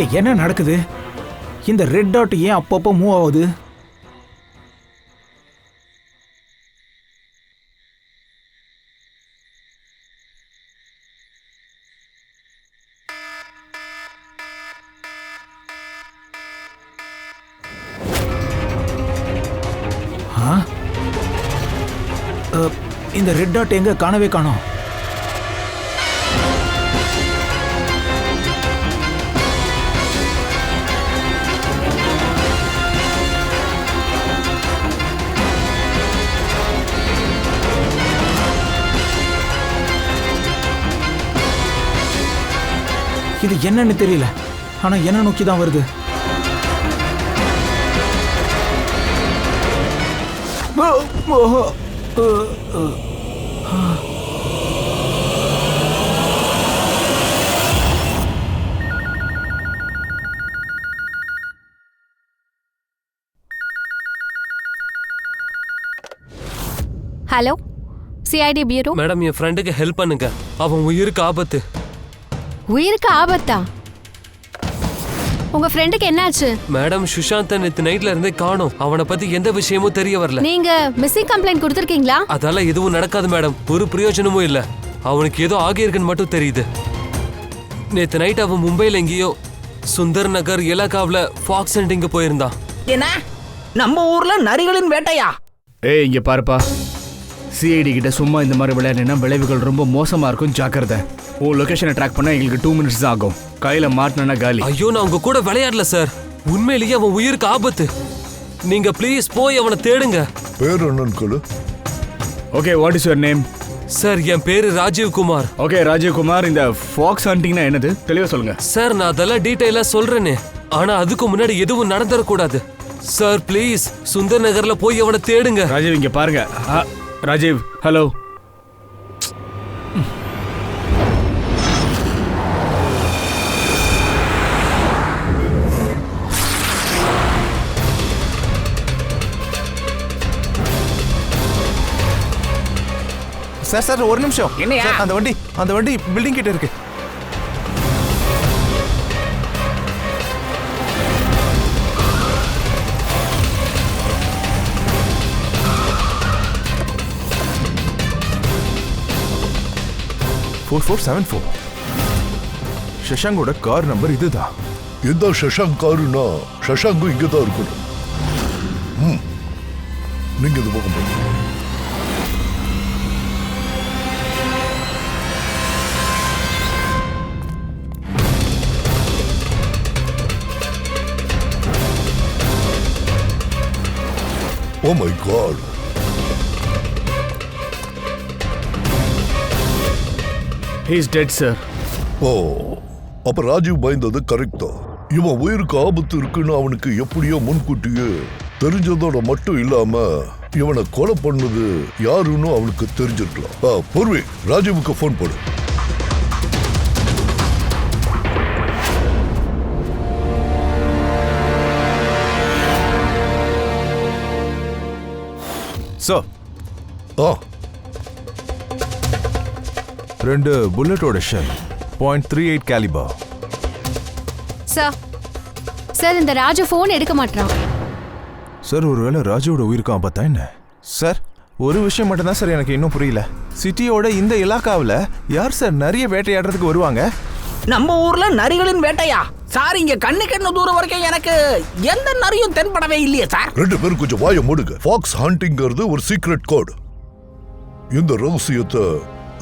இங்க என்ன நடக்குது? இந்த ரெட் டாட் ஏன் அப்பப்போ மூவ் ஆகுது? இந்த ரெட் டாட் எங்க காணவே காணோம். இது என்னன்னு தெரியல, ஆனா என்ன நோக்கி தான் வருது. Hello, CID bureau. மேடம், என் ஃப்ரெண்டுக்கு ஹெல்ப் பண்ணுங்க. அவன் உயிருக்கு ஆபத்து. உயிருக்கு ஆபத்தா? உங்க ஃப்ரெண்டுக்கு என்னாச்சு? மேடம், சுஷாந்த் நேத்து நைட்ல இருந்தே காணோம். அவனை பத்தி எந்த விஷயமும் தெரிய வரல. நீங்க மிஸ்ஸிங் கம்ப்ளைண்ட் கொடுத்திருக்கீங்களா? அதெல்லாம் எதுவும் நடக்காது மேடம். ஒரு பிரயோஜனமும் இல்ல. அவனுக்கு ஏதோ ஆகியிருக்குன்னு மட்டும் தெரியுது. நேத்து நைட் அவன் மும்பைல எங்கேயோ சுந்தர் நகர் இலாகாவில் ஃபாக்ஸ் ஹண்டிங்க போயிருந்தான். என்ன, நம்ம ஊர்ல நரிகளின் வேட்டையா? ஏய், இங்க பாருப்பா, சிஐடி கிட்ட சும்மா இந்த மாதிரி விளையாடினா விளைவுகள் ரொம்ப மோசமா இருக்கும். ஜாக்கிரதை. உன் லொகேஷனை ட்ராக் பண்ண எங்களுக்கு 2 minutes தான் ஆகும். கையில மாட்டினா காலி. ஐயோ, நான் உங்க கூட விளையாடல சார். உண்மையிலேயே அவன் உயிருக்கு ஆபத்து. நீங்க ப்ளீஸ் போய் அவனை தேடுங்க. பேர் என்னன்னு? Okay, what is your name? Sir, என் பேரு ராஜீவ் குமார். ஓகே ராஜீவ் குமார், இந்த ஃபாக்ஸ் ஹண்டிங்னா என்னது தெளிவா சொல்லுங்க. சார், நான் அதெல்லாம் டீடைலா சொல்றேனே, ஆனா அதுக்கு முன்னாடி எதுவும் நடந்துடக்கூடாது. சார் ப்ளீஸ், சுந்தர் நகர்ல போய் அவனை தேடுங்க. ராஜீவ் இங்க பாருங்க. ராஜீவ், ஹலோ. சார் சார், ஒரு நிமிஷம். என்னையா? அந்த வண்டி பில்டிங் கிட்ட இருக்கு. சஷாங்கோட கார் நம்பர் இதுதான். இந்த சஷாங்க் காருனா சஷாங்கும் இங்கதான் இருக்கணும். நீங்க இது பக்கம் போங்க. Oh my God. He is dead, sir. அப்ப ராஜீவ் பயந்தது கரெக்ட் தான். இவன் உயிருக்கு ஆபத்து இருக்குன்னு அவனுக்கு எப்படியோ முன்கூட்டியே தெரிஞ்சதோட மட்டும் இல்லாம இவனை கொலை பண்ணது யாருன்னு அவனுக்கு தெரிஞ்சிருக்கலாம். பொறுவி, ராஜீவுக்கு போன் போடு. சார், 2 புல்லட்டோட ஷெல், .38 கேலிபர். சார், இந்த ராஜு போன் எடுக்க மாட்டான். சார், ஒருவேளை ராஜுவோட உயிருக்கு ஆபத்தா என்ன? சார், ஒரு விஷயம் மட்டும் தான் சார் எனக்கு இன்னும் புரியல. சிட்டியோட இந்த இலாக்காவில் யார் சார் நிறைய வேட்டையாடுறதுக்கு வருவாங்க? நம்ம ஊர்ல நரிகளின் வேட்டையா? சார், இங்க கண்ணு தூரம் வரைக்கும் எனக்கு எந்த நரியும் தென்படவே இல்லையே சார். 2 பேரும் கொஞ்சம் வாய மூடுங்க. ஃபாக்ஸ் ஹண்டிங்கிறது ஒரு சீக்ரெட் கோட். இந்த ரகசியத்தை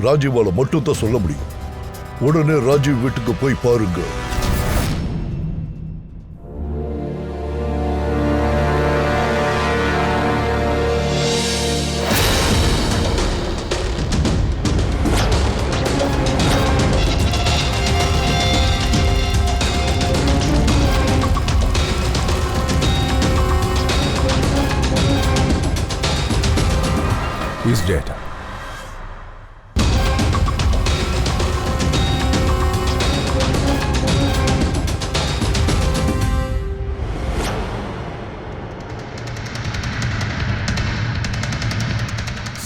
ராஜீவால மட்டும் தான் சொல்ல முடியும். உடனே ராஜீவ் வீட்டுக்கு போய் பாருங்க. He's dead.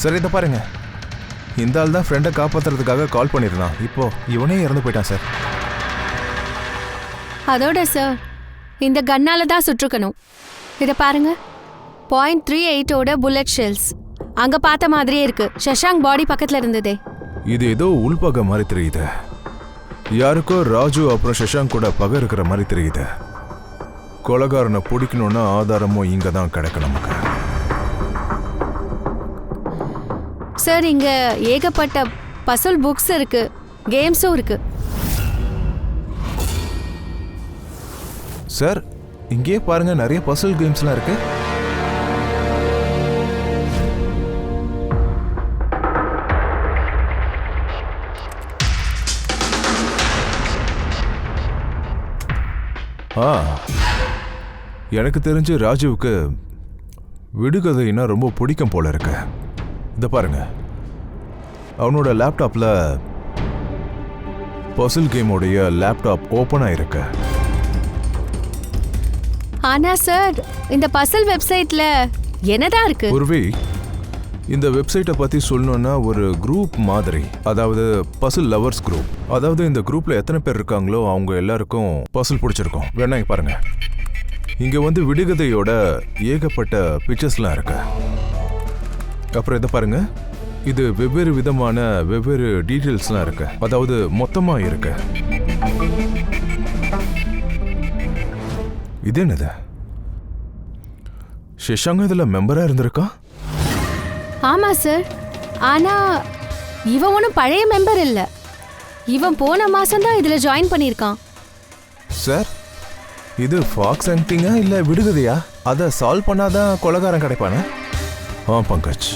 சார், இதை பாருங்க. இந்த ஆள் தான் ஃப்ரெண்டை காப்பாற்றுறதுக்காக கால் பண்ணியிருந்தான். இப்போ இவனே இறந்து போயிட்டான் சார். அதோட சார் இந்த கன்னால தான் சுற்றுக்கணும். இதை பாருங்க, .38 புல்லட் ஷெல்ஸ். அங்க பார்த்த மாதிரியே இருக்கு. சஷாங்க் பாடி பக்கத்துல இருந்ததே. இது ஏதோ உள்பகை மாதிரி தெரியுது. யாருக்கோ ராஜு அப்புறம் சஷாங்க் கூட பகை இருக்கிற மாதிரி தெரியுது. கொலைகாரனை பிடிக்கணும்னா ஆதாரமும் இங்க தான் கிடைக்கும் நமக்கு. சார் இங்க ஏகப்பட்ட பசில் புக்ஸ் இருக்கு, கேம்ஸும் இருக்கு. சார் இங்கே பாருங்க, நிறைய பசில் கேம்ஸ்லாம் இருக்கு. எனக்கு தெரிஞ்சு ராஜுவுக்கு விடுகதைன்னா ரொம்ப பிடிக்கும் போல இருக்கு. இதை பாருங்க, அவனோட லேப்டாப்ல பசில் கேமோடைய லேப்டாப் ஓப்பன் ஆயிருக்கு. ஆனா சார் இந்த பசில் வெப்சைட்ல என்னதான் இருக்கு? ஒருவே இந்த வெப்சைட்டை பத்தி சொல்லணும்னா ஒரு குரூப் மாதிரி, அதாவது பசில் லவர்ஸ் குரூப். அதாவது இந்த குரூப்ல எத்தனை பேர் இருக்காங்களோ அவங்க எல்லாருக்கும் பசில் பிடிச்சிருக்கும். வேணா இங்க பாருங்க, இங்க வந்து விடுகதையோட ஏகப்பட்ட பிக்சர்ஸ்லாம் இருக்கு. அப்புறம் இதை பாருங்க, இது வெவ்வேறு விதமான வெவ்வேறு டீட்டெயில்ஸ்லாம் இருக்கு, அதாவது மொத்தமா இருக்கு. இது என்னது? ஷஷாங்க் இதுல மெம்பரா இருந்திருக்கா? ஆமா சார், ஆனா இவன் ஒன்றும் பழைய மெம்பர் இல்ல. இவன் போன மாசம் தான் இதுல ஜாயின் பண்ணியிருக்கான். சார் இது ஃபாக்ஸ் ஹண்டிங்கா இல்ல விடுகதையா? அதை சால்வ் பண்ணாதான் கொலைகாரன் கிடைப்பானே. பங்கஜ்,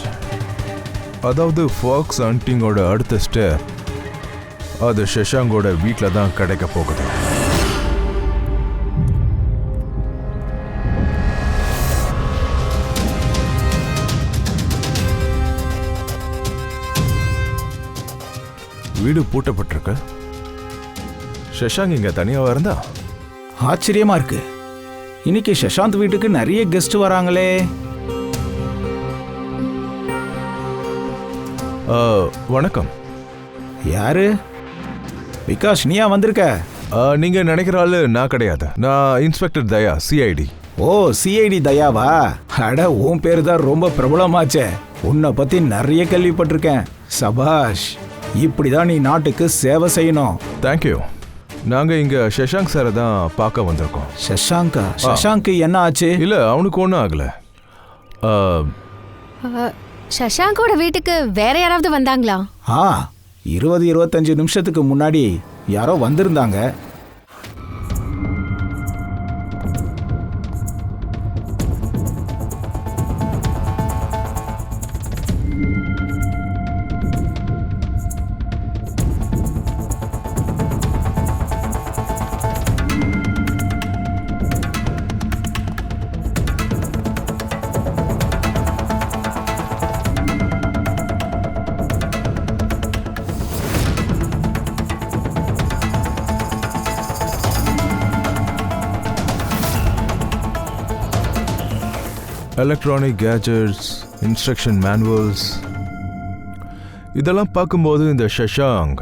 அதாவது ஃபாக்ஸ் ஹண்டிங்கோட அடுத்த ஸ்டெப் அது ஷஷாங்கோட வீட்டில் தான் கிடைக்க போகுது. வீடு பூட்டப்பட்டிருக்கு. ஷஷாங்க் இங்க தனியாவா இருந்தா? ஆச்சரியமா இருக்கு. இன்னைக்கு சஷாந்த் வீட்டுக்கு நிறைய கெஸ்ட் வராங்களே. வணக்கம். யாரு? விகாஷ், நீயா வந்திருக்க? நீங்க நினைக்கிற ஆளு நான் கிடையாது. நான் இன்ஸ்பெக்டர் தயா, சிஐடி. ஓ, சிஐடி தயாவா? அட, உன் பேரு தான் ரொம்ப பிரபலமாச்சே. உன்னை பத்தி நிறைய கேள்விப்பட்டிருக்கேன். சபாஷ், இப்படிதான் நீ நாட்டுக்கு சேவை செய்யணும். தேங்க்யூ. நாங்க இங்க ஷஷாங்க் சாரை தான் பார்க்க வந்திருக்கோம். சஷாங்கா? சஷாங்க் என்ன ஆச்சு? இல்ல, அவனுக்கு ஒன்றும் ஆகல. சஷாங்கோட வீட்டுக்கு வேற யாராவது வந்தாங்களா? 20-25 நிமிஷத்துக்கு முன்னாடி யாரோ வந்திருந்தாங்க. எலக்ட்ரானிக் கேஜெட்ஸ், இன்ஸ்ட்ரக்ஷன் மேனுவல்ஸ், இதெல்லாம் பார்க்கும்போது இந்த ஷஷாங்க்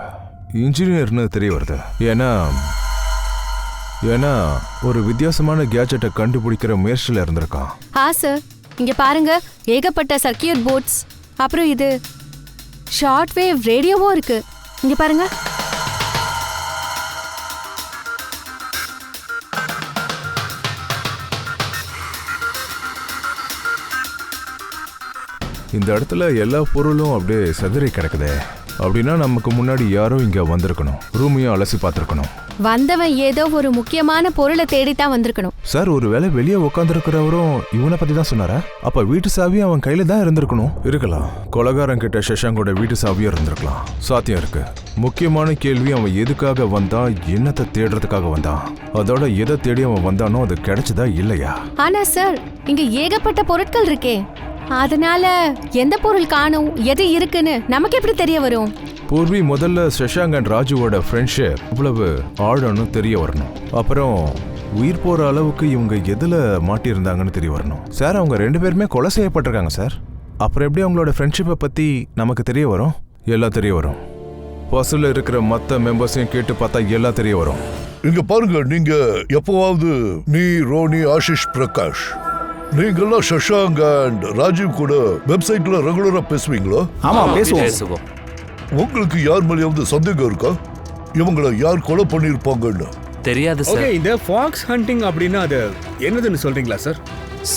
இன்ஜினியர்னு தெரிய வருது. ஏன்னா ஒரு வித்தியாசமான கேஜெட்டை கண்டுபிடிக்கிற முயற்சியில் இருந்திருக்கான். சார் இங்க பாருங்க, ஏகப்பட்ட சர்க்கியூட் போர்ட்ஸ், அப்புறம் இது ஷார்ட் வேவ் ரேடியோவும் இருக்கு. இங்க பாருங்க. இந்த இடத்துல எல்லா பொருளும் அப்படியே செதறி கிடக்குதே. அப்படின்னா நமக்கு முன்னாடி யாரோ இங்க வந்திருக்கணும், ரூமையும் அலசி பார்த்துருக்கணும். வந்தவன் ஏதோ ஒரு முக்கியமான பொருளை தேடித்தான் வந்திருக்கணும். சார், ஒருவேளை வெளியே உட்காந்துருக்கிறவரும் இவனை பத்தி தான் சொன்னாரா? அப்ப வீட்டு சாவி அவன் கையில தான் இருந்திருக்கணும். இருக்கலாம், கொலைகாரன் கிட்ட ஷஷாங்கோட வீட்டு சாவியும் இருந்திருக்கலாம். சாத்தியம் இருக்கு. முக்கியமான கேள்வி, அவன் எதுக்காக வந்தான், என்னத்தை தேடுறதுக்காக வந்தான், அதோட எதை தேடி அவன் வந்தானோ அது கிடைச்சதா இல்லையா? ஆனா சார், இங்க ஏகப்பட்ட பொருட்கள் இருக்கே, அதனால எந்த பொருள் காணும், எது இருக்குன்னு நமக்கு எப்படி தெரிய வரும்? பூர்வி, முதல்ல ஷஷாங்க் அண்ட் ராஜுவோட ஃப்ரெண்ட்ஷிப் இவ்வளவு ஆழன்னு தெரிய வரணும். அப்புறம் உயிர் போற அளவுக்கு இவங்க எதுல மாட்டியிருந்தாங்கன்னு தெரிய வரணும். சார், அவங்க 2 பேருமே கொலை செய்யப்பட்டிருக்காங்க சார். அப்புறம் எப்படி அவங்களோட ஃப்ரெண்ட்ஷிப்பை பத்தி நமக்கு தெரிய வரும்? எல்லாம் தெரிய வரும். பஸ்ஸில் இருக்கிற மற்ற மெம்பர்ஸையும் கேட்டு பார்த்தா எல்லாம் தெரிய வரும். இங்க பாருங்க, நீங்க எப்பவாவது நீ, ரோனி, ஆஷிஷ், பிரகாஷ், நீங்கெல்லாம் சஷாங்க் அண்ட் ராஜீவ் கூட வெப்சைட்ல ரெகுலரா பேசுவீங்களா? ஆமா பேசுவோம். பேசுவோம். உங்களுக்கு யார் மேலேயாவது சந்தேகம் இருக்கா? இவங்கள யார் கொலை பண்ணிருப்பாங்கன்னு? தெரியாது ஓகே, சார். இந்த ஃபாக்ஸ் ஹண்டிங் அப்படின்னா அது என்னதுன்னு சொல்றீங்களா சார்?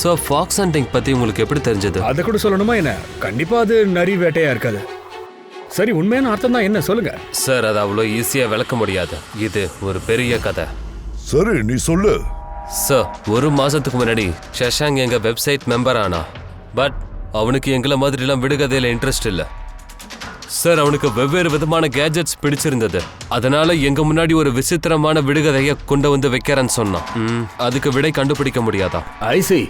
சார், ஃபாக்ஸ் ஹண்டிங் பத்தி உங்களுக்கு எப்படி தெரிஞ்சது? அதை கூட சொல்லணுமா என்ன? கண்டிப்பா அது நரி வேட்டையா இருக்காது. சரி, உண்மையான அர்த்தம் தான் என்ன சொல்லுங்க. சார், அது அவ்வளோ ஈஸியா விளக்க முடியாது. இது ஒரு பெரிய கதை. சரி, நீ சொல்லு. சார், 1 மாசத்துக்கு முன்னாடி சஷாங்க் எங்க வெப்சைட் மெம்பர் ஆனா. பட் அவனுக்கு எங்களை மாதிரிலாம் விடுகதையில இன்ட்ரெஸ்ட் இல்லை சார். அவனுக்கு வெவ்வேறு விதமான கேஜெட்ஸ் பிடிச்சிருந்தது. அதனால எங்க முன்னாடி ஒரு விசித்திரமான விடுகதையை கொண்டு வந்து வைக்கிறேன்னு சொன்னான். அதுக்கு விடை கண்டுபிடிக்க முடியாதா? ஐ see.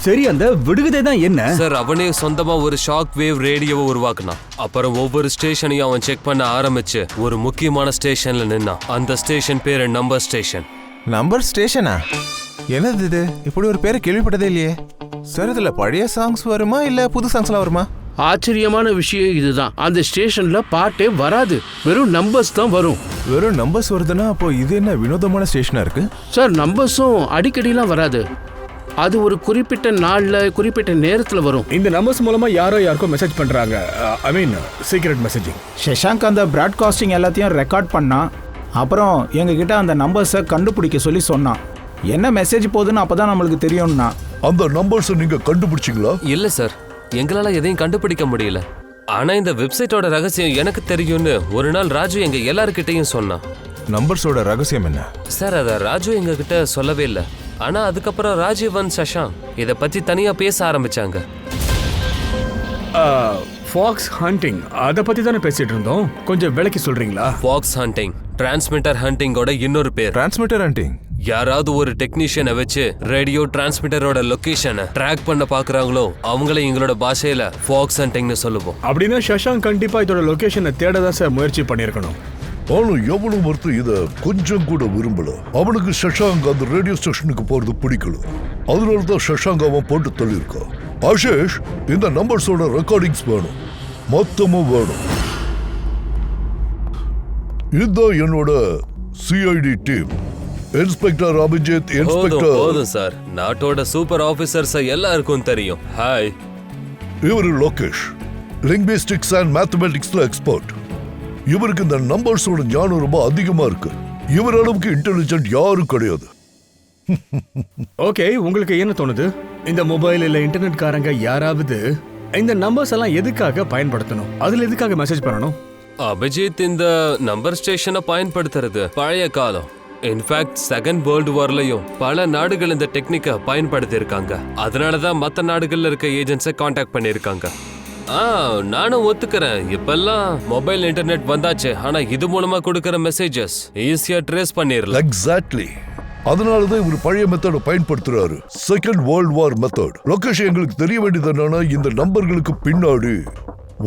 சரி, அந்த விடுகதை தான் என்ன? சார், அவனே சொந்தமா ஒரு ஷாக் வேவ் ரேடியோவை உருவாக்குனான். அப்புறம் ஒவ்வொரு ஸ்டேஷனையும் அவன் செக் பண்ண ஆரம்பிச்சு ஒரு முக்கியமான ஸ்டேஷன்ல நின்னான். அந்த ஸ்டேஷன் பேரு நம்பர் ஸ்டேஷன். நம்பர் ஸ்டேஷனா? என்னது இது? இப்படி ஒரு பேரை கேள்விப்பட்டதே இல்லையே. சார், இதுல பழைய சாங்ஸ் வருமா இல்ல புது சாங்ஸ்லாம் வருமா? ஆச்சரியமான விஷயம் இதுதான். அந்த ஸ்டேஷன்ல பாட்டே வராது, வெறும் நம்பர்ஸ் தான் வரும். வெறும் நம்பர்ஸ் வருதுன்னா அப்போ இது என்ன வினோதமான ஸ்டேஷனா இருக்கு? சார், நம்பர்ஸும் அடிக்கடிலாம் வராது. அது ஒரு குறிப்பிட்ட நாள்ல குறிப்பிட்ட நேரத்துல வரும். இந்த நம்பர்ஸ் மூலமா யாரோ யாருக்கோ மெசேஜ் பண்றாங்க. ஐ மீன் சீக்ரெட் மெசேஜிங். சஷாங்க் அந்த பிராட்காஸ்டிங் எல்லாத்தையும் ரெக்கார்ட் பண்ணான். அப்புறம் எங்ககிட்ட அந்த நம்பர்ஸை கண்டுபிடிக்க சொல்லி சொன்னான். என்ன மெசேஜ் போகுதுன்னு அப்பதான் நம்மளுக்கு தெரியும்னா. அந்த நம்பர்ஸை நீங்க கண்டுபிடிச்சிங்களா? இல்ல சார், எங்களால எதையும் கண்டுபிடிக்க முடியல. ஆனா இந்த வெப்சைட்டோட ரகசியம் எனக்கு தெரியும்னு ஒரு நாள் ராஜு எங்க எல்லார்கிட்டையும் சொன்னான். நம்பர்ஸோட ரகசியம் என்ன? சார், அத ராஜு எங்க கிட்ட சொல்லவே இல்லை. ஆனா அதுக்கப்புறம் ராஜீவன் சஷாங்க் இத பத்தி தனியா பேச ஆரம்பிச்சாங்க. ஃபாக்ஸ் ஹண்டிங் அதை பத்தி தானே பேசிட்டு இருந்தோம். கொஞ்சம் விளக்கி சொல்றீங்களா? ஃபாக்ஸ் ஹண்டிங் டிரான்ஸ்மிட்டர் ஹண்டிங்கோட இன்னொரு பேர். Transmitter hunting. யாராவது ஒரு டெக்னீஷியனை வச்சு ரேடியோ டிரான்ஸ்மிட்டரோட லொகேஷனை ட்ராக் பண்ண பாக்குறாங்களோ அவங்கள எங்களோட பாஷையில ஃபாக்ஸ் ஹண்டிங்னு சொல்லுவோம். அப்படின்னா சஷாங்க் கண்டிப்பா இதோட லொகேஷனை தேடதான் சார் முயற்சி பண்ணிருக்கணும். ஆனா எவ்வளவு ஒருத்தர் இத கொஞ்சம் கூட விரும்பல. அவனுக்கு சஷாங்க் அந்த ரேடியோ ஸ்டேஷனுக்கு போறது பிடிக்கல. அதனாலதான் சஷாங்க் அவன் போட்டு தள்ளியிருக்கான். ஆஷிஷ், இந்த நம்பர்ஸோட ரெக்கார்டிங்ஸ் வேணும், மொத்தமும் வேணும். இதுதான் என்னோட CID team. Inspector Abhijit, inspector. போதும் சார், நாட்டோட சூப்பர் ஆபீசர்ஸ் எல்லாருக்கும் தெரியும். ஹாய், இவரு லோகேஷ், லிங்குவிஸ்டிக்ஸ் அண்ட் மேத்தமெட்டிக்ஸ்ல எக்ஸ்பர்ட். இவருக்கு இந்த நம்பர்ஸோட ஞானம் ரொம்ப அதிகமா இருக்கு. இவர் அளவுக்கு இன்டெலிஜென்ட் யாரும் கிடையாது. ஓகே, உங்களுக்கு என்ன தோணுது? இந்த மொபைல் இல்ல இன்டர்நெட் காரங்க யாராவது இந்த நம்பர்ஸ் எல்லாம் எதுக்காக பயன்படுத்தணும்? அதுல எதுக்காக மெசேஜ் பண்ணணும்? அபிஜித், இந்த நம்பர் ஸ்டேஷனை பயன்படுத்துறது பழைய காலம். இன்ஃபேக்ட் செகண்ட் வேர்ல்டு வார்லயும் பல நாடுகள் இந்த டெக்னிக்கை பயன்படுத்தி இருக்காங்க. அதனாலதான் மற்ற நாடுகள்ல இருக்க ஏஜென்ட்ஸை கான்டாக்ட் பண்ணிருக்காங்க. நானும் ஒத்துக்கிறேன், இப்பெல்லாம் மொபைல் இன்டர்நெட் வந்தாச்சு. ஆனா இது மூலமா கொடுக்கிற மெசேஜஸ் ஈஸியா ட்ரேஸ் பண்ணிரலாம். எக்ஸாக்ட்லி. அதனாலதான் இவர் பழைய மெத்தட பயன்படுத்துறாரு, second world war method. Location எங்களுக்கு தெரிய வேண்டியது என்னன்னா இந்த நம்பர்களுக்கு பின்னாடி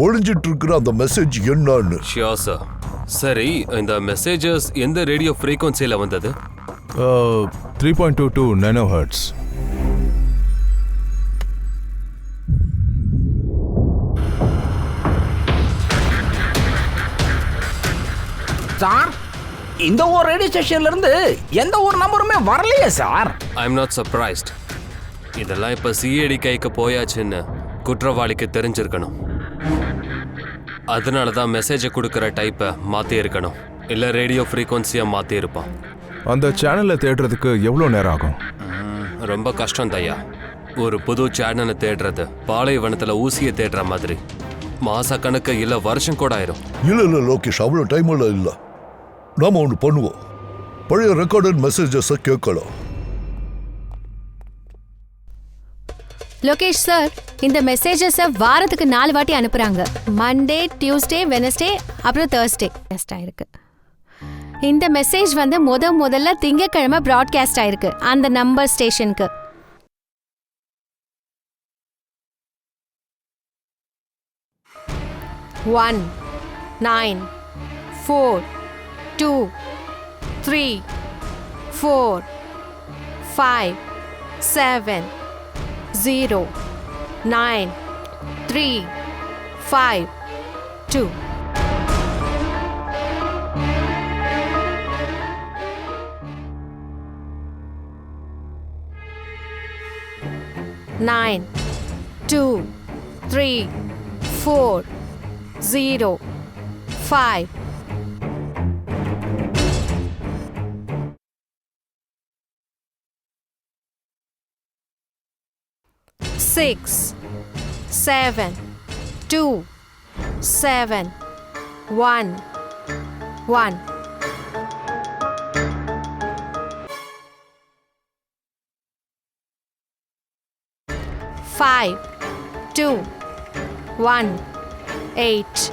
ஒளிஞ்சிட்டு இருக்கிற அந்த மெசேஜ் என்னன்னு. Sure sir. சரி, இந்த மெசேஜஸ் எந்த ரேடியோ ஃப்ரீக்வன்சில வந்தது? 3.22 நானோ ஹெர்ட்ஸ். சார், இந்த ஒரு ரேடியோ ஸ்டேஷன்ல இருந்து எந்த ஒரு நம்பருமே வரலையே sir. I am not surprised. இதெல்லாம் இப்ப சிஐடி கைக்கு போயாச்சுன்னு குற்றவாளிக்கு தெரிஞ்சிருக்கணும். அதனாலதான் மெசேஜை கொடுக்கிற டைப்பை மாத்தி இருக்கணும், இல்ல ரேடியோ ஃப்ரீக்வன்சியை மாத்தி இருப்பான். அந்த சேனலை தேடுறதுக்கு எவ்வளவு நேரம் ஆகும்? ரொம்ப கஷ்டம் தையா. ஒரு புது சேனலை தேடுறது பாலைவனத்துல ஊசியை தேடுற மாதிரி. மாச கணக்கு இல்ல வருஷம் கூட ஆயிரும். இல்ல லோகேஷ், அவ்வளவு டைம் எல்லாம் இல்ல. நாம ஒண்ணு பண்ணுவோம், பழைய ரெக்கார்டட் மெசேஜஸ் கேட்கலாம். லோகேஷ் சார், இந்த மெசேஜஸை வாரத்துக்கு 4 வாட்டி அனுப்புறாங்க. மண்டே, டியூஸ்டே, வெனஸ்டே, அப்புறம் தேர்ஸ்டே ஆயிருக்கு. இந்த மெசேஜ் வந்து முதல்ல திங்கக்கிழமை ப்ராட்காஸ்ட் ஆயிருக்கு அந்த நம்பர் ஸ்டேஷனுக்கு. One, 9, 4, 2, 3, 4, 5, 7, 0, 9, 3, 5, 2. 9 2 3 4 0 5 6 7 2 7 1 1 5 2 1 8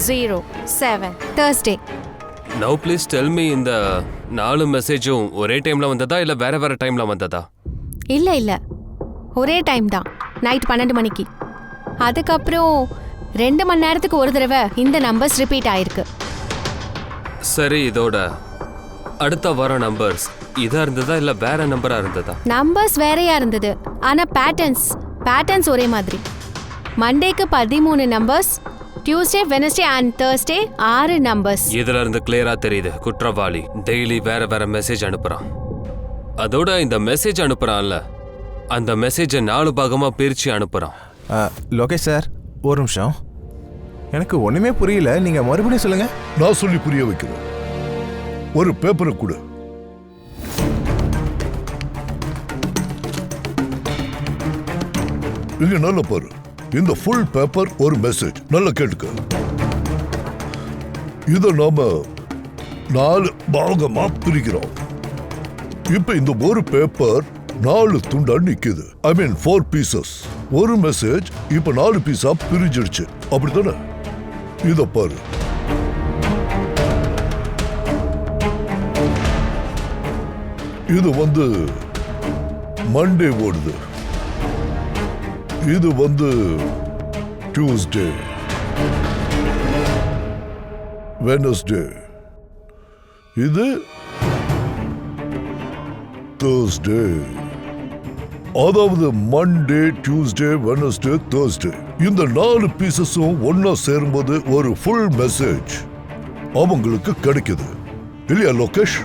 0 7 Thursday. Now please tell me, இந்த 4 மெசேஜும் ஒரே டைம்ல வந்ததா இல்ல வேற வேற டைம்ல வந்ததா? இல்ல ஒரே டைம் தான், நைட் 12 மணிக்கு. அதுக்கப்புறம் 2 மணி நேரத்துக்கு ஒரு தடவை இந்த நம்பர்ஸ் ரிப்பீட் ஆயிருக்கு. சரி, இதோட அடுத்த வர நம்பர்ஸ் இதா இருந்ததா இல்ல வேற நம்பரா இருந்ததா? நம்பர்ஸ் வேறையா இருந்தது, ஆனா பேட்டர்ன்ஸ் ஒரே மாதிரி. மண்டேக்கு 13 numbers, Tuesday Wednesday and Thursday 6 numbers. இதுல இருந்து கிளியரா தெரியுது குற்றவாளி டெய்லி வேற வேற மெசேஜ் அனுப்புறான். அதோட இந்த மெசேஜ் அனுப்புறான்ல, அந்த மெசேஜை 4 பாகமா பிரிச்சு அனுப்புறான். லோகேஷ் சார், ஒரு நிமிஷம். எனக்கு ஒண்ணுமே புரியல, நீங்க மறுபடியும் சொல்லுங்க. நான் சொல்லி புரிய வைக்கிறேன். ஒரு பேப்பரை கொடு. இங்க நல்ல பாரு. இந்த ஃபுல் பேப்பர் ஒரு மெசேஜ். நல்லா கேட்டுக்க. இத நாம 4 பாகமா பிரிக்கிறோம். இப்ப இந்த ஒரு பேப்பர் 4 துண்டா நிக்குது. ஐ மீன் 4 பீசஸ். ஒரு மெசேஜ் இப்ப 4 பீஸா பிரிஞ்சிடுச்சு. அப்படித்தானே? இத பாரு. இது வந்து மண்டே ஓடுது. இது வந்து டியூஸ்டே, வெனஸ்டே, இது தேர்ஸ்டே. அதாவது மண்டே, டியூஸ்டே, வெனஸ்டே, தேர்ஸ்டே. இந்த 4 பீசஸும் ஒன்னா சேரும்போது ஒரு ஃபுல் மெசேஜ் அவங்களுக்கு கிடைக்குது. இல்லையா லோகேஷ்?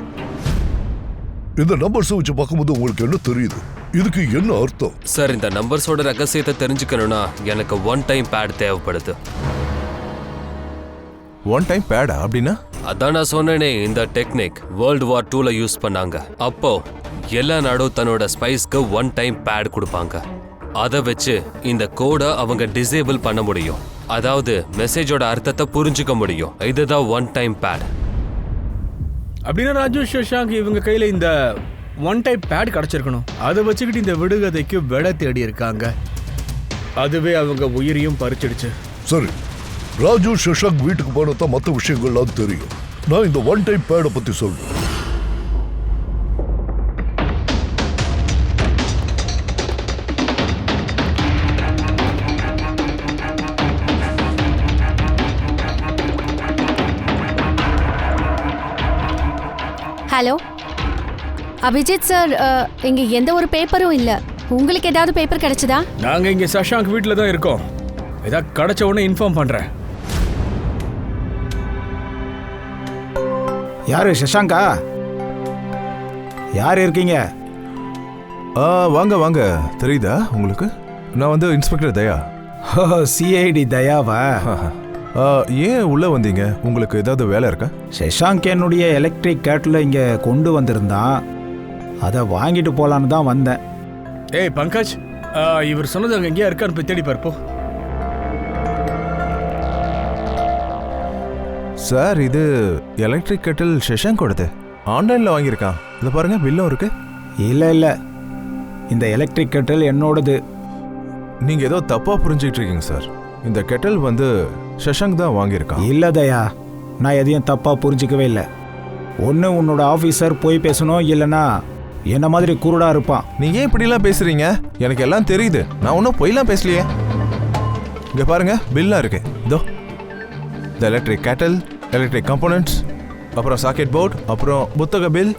இந்த நம்பர்ஸ் வச்சு பார்க்கும்போது உங்களுக்கு என்ன தெரியுது? இதுக்கு என்ன அர்த்தம்? சார், இந்த நம்பர்ஸோட ரகசியத்தை தெரிஞ்சுக்கணும்னா எனக்கு 1 டைம் பேட் தேவைப்படுது. 1 டைம் பேடா அப்படின்னா? அதான் நான் சொன்னேனே, இந்த டெக்னிக் வேர்ல்டு வார் 2ல யூஸ் பண்ணாங்க. அப்போ எல்லா நாடும் தன்னோட ஸ்பைஸ்க்கு 1 டைம் பேட் கொடுப்பாங்க. அதை வச்சு இந்த கோடை அவங்க டிசேபிள் பண்ண முடியும். அதாவது மெசேஜோட அர்த்தத்தை புரிஞ்சுக்க முடியும். இதுதான் 1 டைம் பேட். அப்படின்னா ராஜு சஷாங்க் இவங்க கையில் இந்த 1 டைப் பேட் கிடச்சிருக்கணும். அதை வச்சுக்கிட்டு இந்த விடுகதைக்கு விட தேடி இருக்காங்க. அதுவே அவங்க உயிரையும் பறிச்சிடுச்சு. சரி, ராஜு சஷாங்க் வீட்டுக்கு போனதான் மற்ற விஷயங்கள்லாம் தெரியும். நான் இந்த 1 டைப் பேடை பத்தி சொல்றேன். ஹலோ அபிஜித் சார், இங்க எந்த ஒரு பேப்பரும் இல்ல. உங்களுக்கு ஏதாவது பேப்பர் கிடைச்சதா? நாங்க இங்க சஷாங்க் வீட்டில் தான் இருக்கோம். ஏதாவது கிடைச்ச உடனே இன்ஃபார்ம் பண்றேன். யாரு சஷாங்கா? யார் இருக்கீங்க? வாங்க வாங்க. தெரியுதா உங்களுக்கு? நான் வந்து இன்ஸ்பெக்டர் தயா. சிஐடி தயாவா? ஏன் உள்ள வந்தீங்க? உங்களுக்கு ஏதாவது வேலை இருக்கா? சஷாங்க் என்னுடைய எலக்ட்ரிக் கேட்டில் இங்கே கொண்டு வந்திருந்தான். அதை வாங்கிட்டு போகலான்னு தான் வந்தேன். ஏய் பங்கஜ், இவர் சொன்னது அங்கே எங்கேயா இருக்கான்னு போய் தேடி பார்ப்போ. சார், இது எலக்ட்ரிக் கெட்டில் சஷாங்கோடது. ஆன்லைனில் வாங்கியிருக்கான். இதை பாருங்க, பில்லும் இருக்கு. இல்லை, இந்த எலக்ட்ரிக் கெட்டில் என்னோடது. நீங்கள் ஏதோ தப்பாக புரிஞ்சுக்கிட்டு இருக்கீங்க சார். இந்த கெட்டில் வந்து சஷாங்க் தான் வாங்கியிருக்கான். இல்லை தயா, நான் எதையும் தப்பாக புரிஞ்சிக்கவே இல்லை. ஒன்று உன்னோட ஆஃபீஸர் போய் பேசணும், இல்லைன்னா என்ன மாதிரி குருடா இருப்பான். நீங்க ஏன் இப்படிலாம் பேசுறீங்க? எனக்கு எல்லாம் தெரியுது. நான் ஒன்றும் பொய்லாம் பேசலையே. இங்க பாருங்க, பில்லாம் இருக்கு. இதோ இந்த எலக்ட்ரிக் கேட்டல், எலக்ட்ரிக் கம்போனன்ட்ஸ், அப்புறம் சாக்கெட் போர்டு, அப்புறம் புத்தக பில்.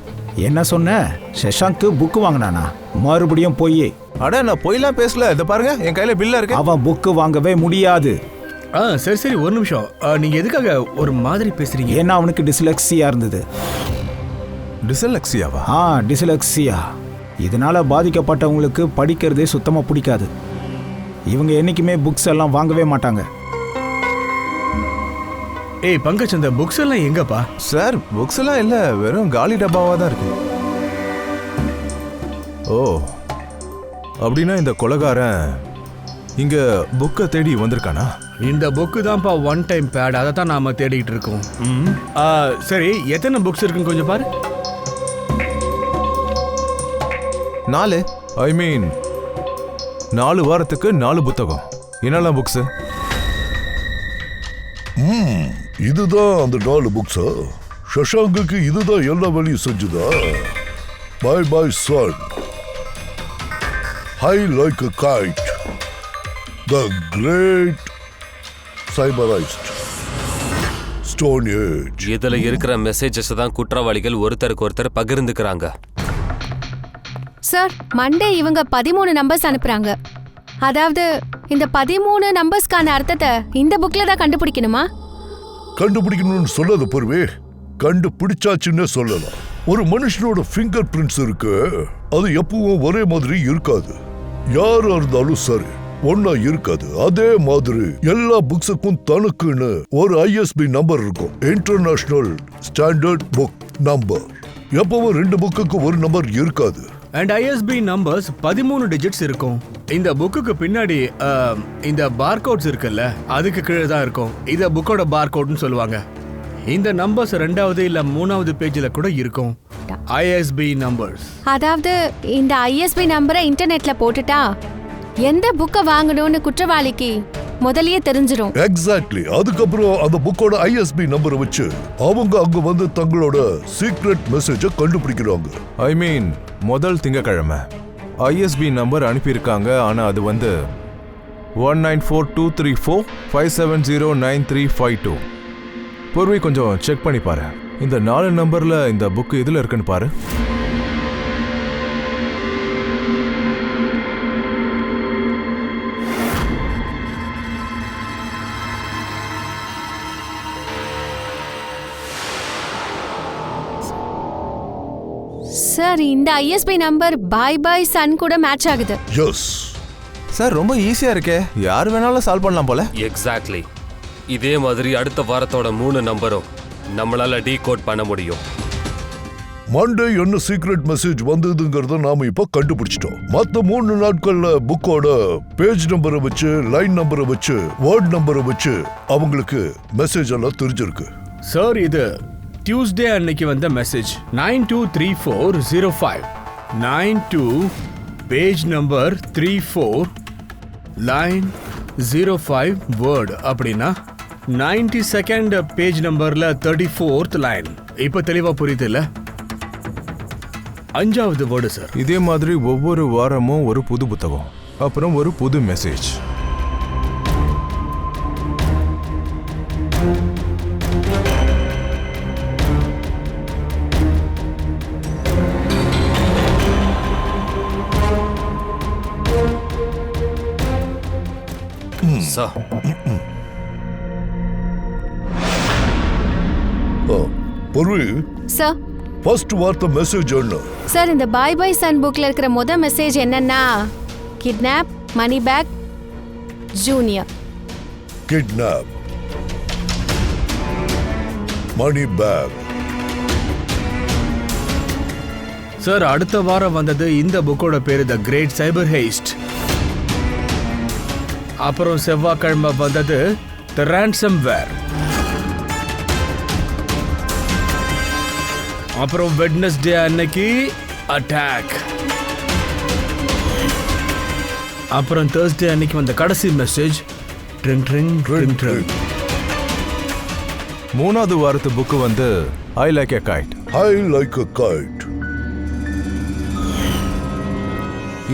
என்ன சொன்ன? சஷாங்க்கு புக்கு வாங்கினானா? மறுபடியும் போய். அட, நான் பொய்லாம் பேசல. இதை பாருங்க, என் கையில பில்லா இருக்கு. அவன் புக்கு வாங்கவே முடியாது. சரி ஒரு நிமிஷம். நீங்க எதுக்காக ஒரு மாதிரி பேசுறீங்க? ஏன்னா அவனுக்கு டிஸ்லெக்சியா இருந்தது. டிஸ்லெக்சியாவா? டிஸ்லெக்சியா. இதனால பாதிக்கப்பட்டவங்களுக்கு படிக்கிறதே சுத்தமாக பிடிக்காது. இவங்க என்றைக்குமே புக்ஸ் எல்லாம் வாங்கவே மாட்டாங்க. ஏய் பங்கஜ், அந்த புக்ஸ் எல்லாம் எங்கப்பா? சார் புக்ஸ் எல்லாம் இல்லை, வெறும் காலி டப்பாவாக தான் இருக்கு. ஓ, அப்படின்னா இந்த கொலைகாரன் இங்க புக்கை தேடி வந்திருக்கானா? இந்த புக்கு தான்ப்பா ஒன் டைம் பேட், அதை தான் நாம தேடிட்டு இருக்கோம். சரி, எத்தனை புக்ஸ் இருக்குன்னு கொஞ்சம் பாரு. 4. ஐ மீன் 4 வாரத்துக்கு 4 புத்தகம். என்னெல்லாம் புக்ஸ்? இதுதான் அந்த 4 புக்ஸா? சஷாங்குக்கு இதுதான் எல்லா வேலையும் செஞ்சுதா? Bye bye son, high like a kite, the great cipherist, stone age. இதுல இருக்கிற மெசேஜஸ் தான் குற்றவாளிகள் ஒருத்தருக்கு ஒருத்தர் பகிர்ந்துக்கிறாங்க. சார், மண்டே இவங்க 13 நம்பர்ஸ் அனுப்புறாங்க. அதாவது இந்த 13 நம்பர்ஸ்க்கான அர்த்தத்தை இந்த புக்ல தான் கண்டுபிடிக்கணுமா? கண்டுபிடிக்கணும்னு சொல்லாத பொறுவே, கண்டுபிடிச்சாச்சுன்னு சொல்லலாம். ஒரு மனுஷனோட ஃபிங்கர் பிரிண்ட்ஸ் இருக்கு, அது எப்பவும் ஒரே மாதிரி இருக்காது. யாரா இருந்தாலும் சரி, ஒன்னா இருக்காது. அதே மாதிரி எல்லா புக்ஸுக்கும் தனக்குன்னு ஒரு ஐஎஸ்பி நம்பர் இருக்கும், இன்டர்நேஷனல் ஸ்டாண்டர்ட் புக் நம்பர். எப்பவும் 2 புக்குக்கு ஒரு நம்பர் இருக்காது. அண்ட் ஐஎஸ்பி நம்பர்ஸ் 13 டிஜிட்ஸ் இருக்கும். இந்த புக்குக்கு பின்னாடி இந்த பார்கோட்ஸ் இருக்குல்ல, அதுக்கு கீழே தான் இருக்கும். இத புக்கோட பார்கோட்னு சொல்லுவாங்க. இந்த நம்பர்ஸ் 2வது இல்ல 3வது பேஜ்ல கூட இருக்கும், ஐஎஸ்பி நம்பர்ஸ். அதாவது இந்த ஐஎஸ்பி நம்பரை இன்டர்நெட்ல போட்டுட்டா எந்த புக்கை வாங்கணும்னு குற்றவாளிக்கு முதல்லயே தெரிஞ்சிரும். எக்ஸாக்ட்லி. அதுக்கப்புறம் அந்த புக்கோட ஐஎஸ்பி நம்பரை வச்சு அவங்க அங்க வந்து தங்களோட சீக்ரெட் மெசேஜை கண்டுபிடிக்கிறாங்க. ஐ மீன் முதல் திங்கக்கிழமை ஐஎஸ்பி நம்பர் அனுப்பியிருக்காங்க. ஆனால் அது வந்து 194234570935 பொறுவை கொஞ்சம் செக் பண்ணி பாரு. இந்த 4 நம்பர்ல இந்த புக் எதுல இருக்குன்னு பாரு. சார், இந்த ஐஎஸ்பி நம்பர் பாய் பாய் சன் கூட மேட்ச் ஆகுது. எஸ் சார், ரொம்ப ஈஸியா இருக்கே, யார் வேணாலும் சால்வ் பண்ணலாம் போல. எக்ஸாக்ட்லி. இதே மாதிரி அடுத்த வாரத்தோட 3 நம்பரும் நம்மளால டீகோட் பண்ண முடியும். மண்டே என்ன சீக்ரெட் மெசேஜ் வந்ததுங்கிறத நாம இப்ப கண்டுபிடிச்சிட்டோம். மத்த 3 நாட்கள்ல புக்கோட பேஜ் நம்பரை வச்சு, லைன் நம்பரை வச்சு, வேர்ட் நம்பரை வச்சு அவங்களுக்கு மெசேஜ் எல்லாம் தெரிஞ்சிருக்கு. சார், இது டியூஸ்டே அன்னைக்கு வந்த message 923405. 92 page number 34 line 05 word. அப்படின்னா 92nd பேஜ் நம்பர்ல 34th லைன். இப்ப தெளிவா புரியுது இல்ல? 5வது வேர்டு சார். இதே மாதிரி ஒவ்வொரு வாரமும் ஒரு புது புத்தகம், அப்புறம் ஒரு புது மெசேஜ். பொருள் சார், ஃபர்ஸ்ட் வார்த்தை மெசேஜ் என்ன? சார், இந்த பாய் பாய் சன் புக்ல இருக்கிற முதல் மெசேஜ் என்னன்னா, kidnap, money bag, junior. Kidnap, money bag. Sir, அடுத்த வாரம் வந்தது இந்த புக்கோட பேரு த கிரேட் சைபர் ஹேஸ்ட். அப்புறம் செவ்வாய்க்கிழமை வந்தது த ரான்சம் வேர். அப்புறம் வெட்னஸ்டே அன்னைக்கு அட்டாக். அப்புறம் தேர்ஸ்டே அன்னைக்கு வந்த கடைசி message tring tring tring tring. 3வது வாரத்து புக்கு வந்து I like a kite. I like a kite.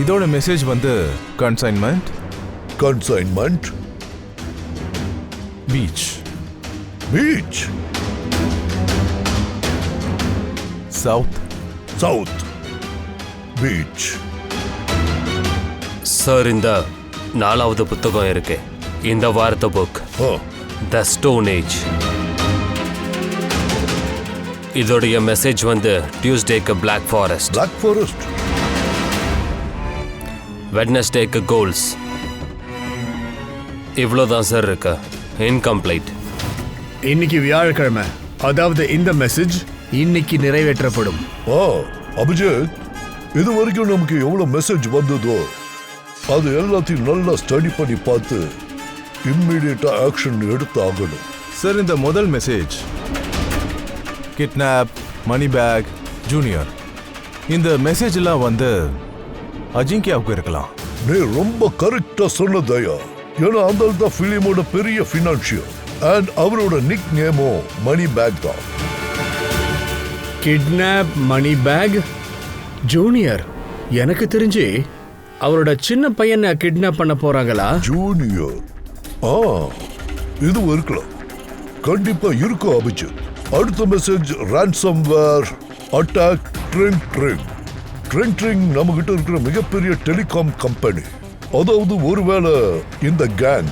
இதோட மெசேஜ் வந்து consignment, consignment, beach, beach, south, south beach. Sir, இந்த 4வது புத்தகம் இருக்கு, இந்த வாரத்து புக் த ஸ்டோன் ஏஜ். இதோடைய மெசேஜ் வந்து டியூஸ்டேக்கு பிளாக் ஃபாரஸ்ட். Black forest. வெட்னஸ்டேக்கு கோல்ஸ் இவ்வளோதான் சார் இருக்கு. இன்கம்ப்ளீட். இன்னைக்கு வியாழக்கிழமை, அதாவது இந்த மெசேஜ் இன்னைக்கு நிறைவேற்றப்படும். அபிஜித், இது வரைக்கும் நமக்கு எவ்வளவு மெசேஜ் வந்ததோ அது எல்லாத்தையும் நல்லா ஸ்டடி பண்ணி பார்த்து இம்மிடியட்டா ஆக்ஷன் எடுத்து ஆகணும். சார், இந்த முதல் message kidnap, money bag, junior, இந்த மெசேஜ் எல்லாம் வந்து அஜிங்கியாவுக்கு இருக்கலாம். நீ ரொம்ப கரெக்டா சொன்ன தயா. ஏன்னா அந்த தான் பிலிமோட பெரிய ஃபினான்ஷியல் அண்ட் அவரோட நிக் நேமும் மணி பேக் தான். Kidnap, money bag, junior. எனக்கு தெரிஞ்சு அவரோட சின்ன பையனை கிட்னாப் பண்ண போறாங்களா? ஜூனியர், இது இருக்கலாம், கண்டிப்பா இருக்கும் அபிஜித். அடுத்த மெசேஜ் ரான்சம்வேர் அட்டாக் ட்ரிங் நம்ம கிட்ட இருக்கிற மிகப்பெரிய டெலிகாம் கம்பெனி. அதாவது ஒருவேளை இந்த கேங்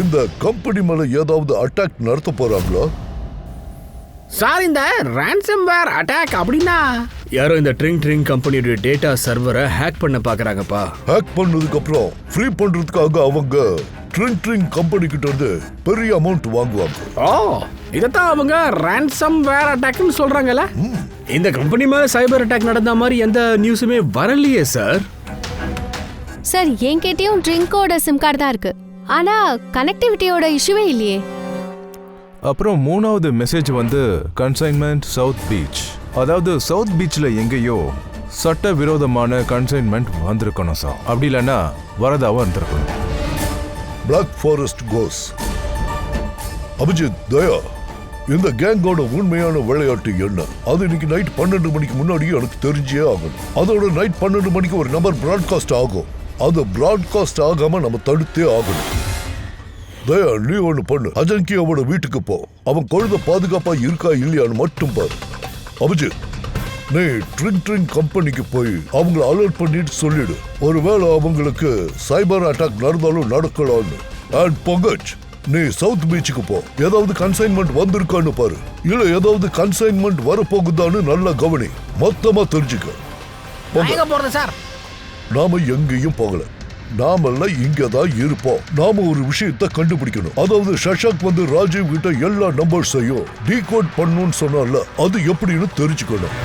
இந்த கம்பெனி மேல ஏதாவது அட்டாக் நடத்த போறாங்களா? சார், இந்த ransomware அட்டாக் அப்படின்னா யாரோ இந்த ட்ரிங் கம்பெனியோட டேட்டா சர்வரை ஹேக் பண்ண பாக்குறாங்கப்பா. ஹேக் பண்ணதுக்கு அப்புறம் ஃப்ரீ பண்றதுக்காக அவங்க ட்ரிங் கம்பெனி கிட்ட இருந்து பெரிய அமௌண்ட் வாங்குவாங்க. இதத்தான் அவங்க ransomware அட்டாக்னு சொல்றாங்கல்ல. இந்த கம்பெனி மேல சைபர் அட்டாக் நடந்த மாதிரி எந்த நியூஸுமே வரலையே சார். சார், என்கிட்டயும் ட்ரிங்கோட சிம் கார்டு தான் இருக்கு. ஆனா கனெக்டிவிட்டியோட இஷ்யூவே இல்லையே. அப்புறம் மூணாவது மெசேஜ் வந்து கன்சைன்மெண்ட் சவுத் பீச். அதாவது சவுத் பீச்சில் எங்கேயோ சட்ட விரோதமான கன்சைன்மெண்ட் வந்திருக்கணும் சார். அப்படி இல்லைன்னா வரதாவும் இருந்திருக்கணும். பிளாக் ஃபாரஸ்ட் கோஸ். அபிஜித், தயா, இந்த கேங்கோட உண்மையான விளையாட்டு என்ன? அது இன்னைக்கு நைட் 12 மணிக்கு முன்னாடியே எனக்கு தெரிஞ்சே ஆகணும். அதோட நைட் 12 மணிக்கு ஒரு நம்பர் பிராட்காஸ்ட் ஆகும். அது பிராட்காஸ்ட் ஆகாம நம்ம தடுத்தே ஆகணும். தயா, நீ ஒண்ணு பண்ணு. அஜங்கியாவோட வீட்டுக்கு போ. அவன் குழந்தை பாதுகாப்பா இருக்கா இல்லையான்னு மட்டும் பாரு. அபிஜித், நீ ட்ரிங் கம்பெனிக்கு போய் அவங்கள அலர்ட் பண்ணிட்டு சொல்லிடு. ஒருவேளை அவங்களுக்கு சைபர் அட்டாக் நடந்தாலும் நடக்கலாம்னு. அண்ட் பங்கஜ், நீ சவுத் பீச்சுக்கு போ. ஏதாவது கன்சைன்மெண்ட் வந்திருக்கான்னு பாரு. இல்ல ஏதாவது கன்சைன்மெண்ட் வரப்போகுதான்னு நல்லா கவனி. மொத்தமா தெரிஞ்சுக்க. போறது சார். நாம எங்கேயும் போகல. நாமெல்லாம் இங்கதான் இருப்போம். நாம ஒரு விஷயத்தை கண்டுபிடிக்கணும். அதாவது சஷாக் வந்து ராஜீவ் கிட்ட எல்லா நம்பர்ஸையும் டீகோட் பண்ணணும்னு சொன்னால அது எப்படின்னு தெரிஞ்சுக்கணும்.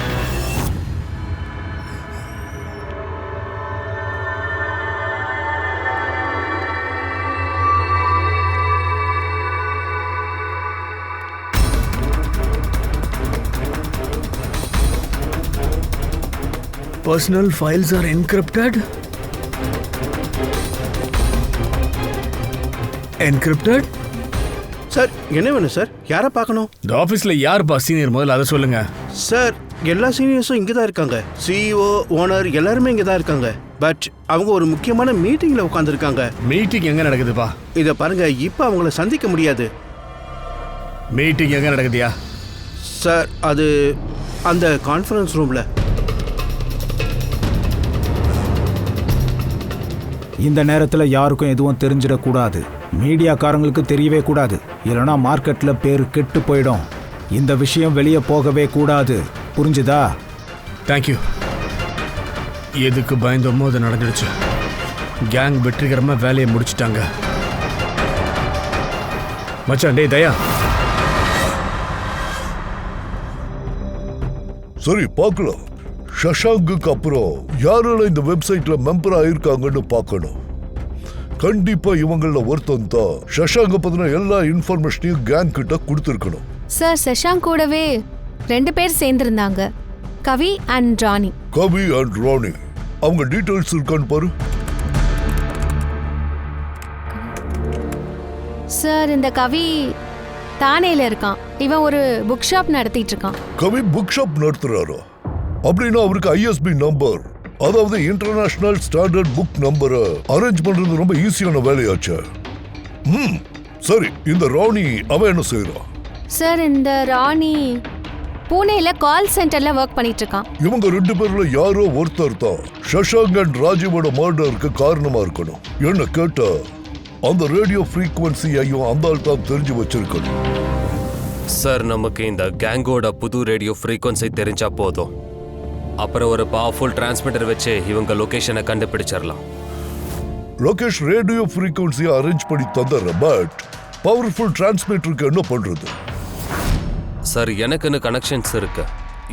Personal files are encrypted. Encrypted? Sir, என்ன வேணும் சார்? யாரை பார்க்கணும்? இந்த ஆஃபீஸில் யார்ப்பா சீனியர், முதல்ல அதை சொல்லுங்க. சார், எல்லா சீனியர்ஸும் இங்கே தான் இருக்காங்க. சிஇஓ, ஓனர் எல்லாருமே இங்கே தான் இருக்காங்க. பட் அவங்க ஒரு முக்கியமான மீட்டிங்கில் உட்காந்துருக்காங்க. மீட்டிங் எங்கே நடக்குதுப்பா? இதை பாருங்க, இப்போ அவங்கள சந்திக்க முடியாது. மீட்டிங் எங்கே நடக்குதுயா? சார், அது அந்த கான்ஃபரன்ஸ் ரூமில். இந்த நேரத்தில் யாருக்கும் எதுவும் தெரிஞ்சிடக்கூடாது. மீடியாக்காரங்களுக்கு தெரியவே கூடாது. இல்லைனா மார்க்கெட்டில் பேர் கெட்டு போயிடும். இந்த விஷயம் வெளியே போகவே கூடாது. புரிஞ்சுதா? தேங்க்யூ. எதுக்கு பயந்தோமோ அது நடந்துடுச்சு. கேங் வெற்றிகரமாக வேலையை முடிச்சிட்டாங்க. மச்சான், டே தயா. சரி, பார்க்கலாம். சஷாங்குக்கு அப்புறம் யாரெல்லாம் இந்த வெப்சைட்ல மெம்பர் ஆயிருக்காங்கன்னு பார்க்கணும். கண்டிப்பா இவங்கள ஒருத்தன் தான் சஷாங்க பத்தின எல்லா இன்ஃபர்மேஷனையும் கேங் கிட்ட கொடுத்துருக்கணும். சார், சஷாங்க் கூடவே 2 பேர் சேர்ந்திருந்தாங்க, கவி அண்ட் ராணி. கவி அண்ட் ராணி, அவங்க டீடைல்ஸ் இருக்கான்னு பாரு. சார், இந்த கவி தானேல இருக்கான். இவன் ஒரு புக் ஷாப் நடத்திட்டு இருக்கான். கவி புக் ஷாப் நடத்துறாரா? அப்படின்னா அவருக்கு ஐஎஸ்பி நம்பர், அதாவது இன்டர்நேஷனல் ஸ்டாண்டர்ட் புக் நம்பரை அரேஞ்ச் பண்றது ரொம்ப ஈஸியான வேலையாச்சு. சரி, இந்த ராணி அவன் என்ன செய்யறான்? சார், இந்த ராணி பூனேல கால் சென்டர்ல ஒர்க் பண்ணிட்டு இருக்கான். இவங்க 2 பேர்ல யாரோ ஒருத்தர் தான் சஷாங்க் அண்ட் ராஜீவோட மர்டருக்கு காரணமா இருக்கணும். என்ன கேட்டா அந்த ரேடியோ ஃப்ரீக்வன்சியையும் அந்த ஆள் தான் தெரிஞ்சு வச்சிருக்கணும். சார், நமக்கு இந்த கேங்கோட புது ரேடியோ ஃப்ரீக்வன்சி தெரிஞ்சா போதும். அப்புறம் ஒரு பவர்ஃபுல் டிரான்ஸ்மிட்டர் வச்சு இவங்க லொகேஷனை கண்டுபிடிச்சிடலாம். லோகேஷ் ரேடியோ ஃப்ரீக்வன்சியை அரேஞ்ச் பண்ணி தந்துடுறேன், பட் பவர்ஃபுல் டிரான்ஸ்மிட்டருக்கு என்ன பண்றது? சார், எனக்குன்னு கனெக்ஷன்ஸ் இருக்கு.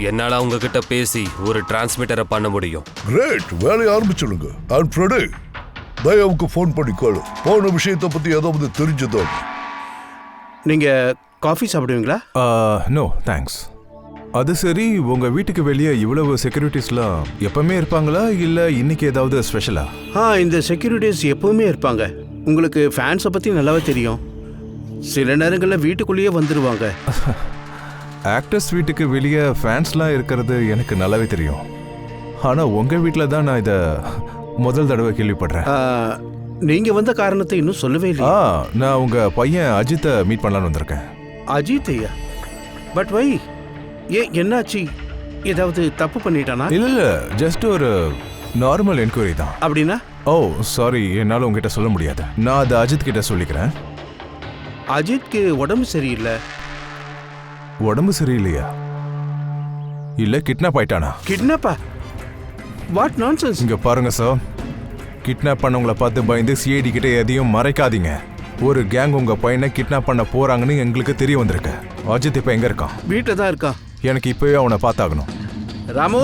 என்னால அவங்க கிட்ட பேசி ஒரு டிரான்ஸ்மிட்டரை பண்ண முடியும். கிரேட், வேலையை ஆரம்பிச்சிடுங்க. அண்ட் ஃப்ரெடே, தயாவுக்கு ஃபோன் பண்ணி கேளு, போன விஷயத்தை பத்தி ஏதாவது தெரிஞ்சதா? நீங்க காஃபி சாப்பிடுவீங்களா? No thanks. அது சரி, உங்க வீட்டுக்கு வெளியே இவ்வளவு செக்யூரிட்டிஸ்லாம் எப்பவுமே இருப்பாங்களா இல்ல இன்னைக்கு ஏதாவது ஸ்பெஷலா? இந்த செக்யூரிட்டிஸ் எப்பவுமே இருப்பாங்க. உங்களுக்கு ஃபேன்ஸை பத்தி நல்லாவே தெரியும். சில நேரங்களில் வீட்டுக்குள்ளேயே வந்துருவாங்க. ஆக்டர்ஸ் வீட்டுக்கு வெளியே ஃபேன்ஸ்லாம் இருக்கிறது எனக்கு நல்லாவே தெரியும். ஆனா உங்க வீட்டில் தான் நான் இதை முதல் தடவை கேள்விப்படுறேன். நீங்க வந்த காரணத்தை இன்னும் சொல்லவே இல்லை. நான் உங்க பையன் அஜித்தை மீட் பண்ணலான்னு வந்திருக்கேன். அஜித் ஐயா? But why? என்னாச்சு? ஏதாவது தப்பு பண்ணிட்டானா? இல்ல, ஜஸ்ட் ஒரு நார்மல் என்கொயரி தான். அப்படின்னா? ஓ சாரி, என்னால உங்ககிட்ட சொல்ல முடியாது. நான் அதை அஜித் கிட்ட சொல்லிக்கிறேன். அஜித்க்கு உடம்பு சரியில்லை. உடம்பு சரியில்லையா? இல்ல கிட்னாப் ஆயிட்டானா? கிட்னாப்பா? What nonsense? இங்க பாருங்க சார், கிட்னாப் பண்ணவங்கள பார்த்து பயந்து சிஐடி கிட்ட எதையும் மறைக்காதீங்க. ஒரு கேங் உங்க பையனை கிட்னாப் பண்ண போறாங்கன்னு எங்களுக்கு தெரிய வந்திருக்கு. அஜித் இப்ப எங்க இருக்கான்? வீட்டில் தான் இருக்கான். எனக்கு இப்பவே அவனை பார்த்தாகணும். ராமு,